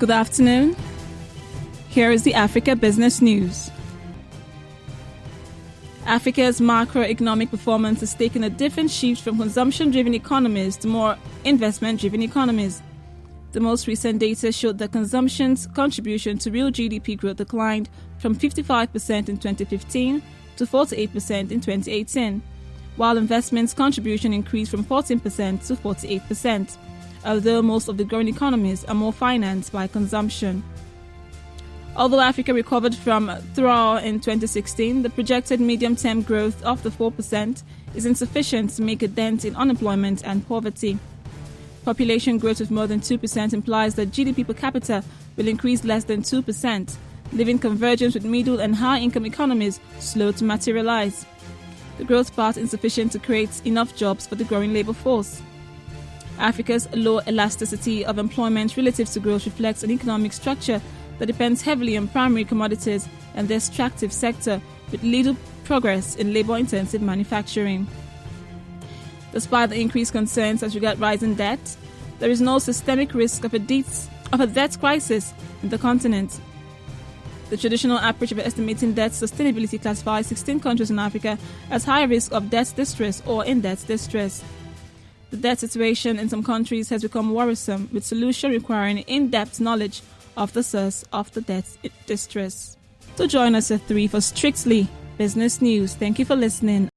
Good afternoon. Here is the Africa Business News. Africa's macroeconomic performance has taken a different shift from consumption-driven economies to more investment-driven economies. The most recent data showed that consumption's contribution to real GDP growth declined from 55% in 2015 to 48% in 2018, while investment's contribution increased from 14% to 48%, although most of the growing economies are more financed by consumption. Although Africa recovered from thaw in 2016, the projected medium-term growth of the 4% is insufficient to make a dent in unemployment and poverty. Population growth of more than 2% implies that GDP per capita will increase less than 2%, leaving convergence with middle and high-income economies slow to materialize. The growth path insufficient to create enough jobs for the growing labor force. Africa's low elasticity of employment relative to growth reflects an economic structure that depends heavily on primary commodities and the extractive sector, with little progress in labor-intensive manufacturing. Despite the increased concerns as regards rising debt, there is no systemic risk of a debt crisis in the continent. The traditional approach of estimating debt sustainability classifies 16 countries in Africa as high risk of debt distress or in debt distress. The debt situation in some countries has become worrisome, with solution requiring in-depth knowledge of the source of the debt distress. So join us at 3 for Strictly Business News. Thank you for listening.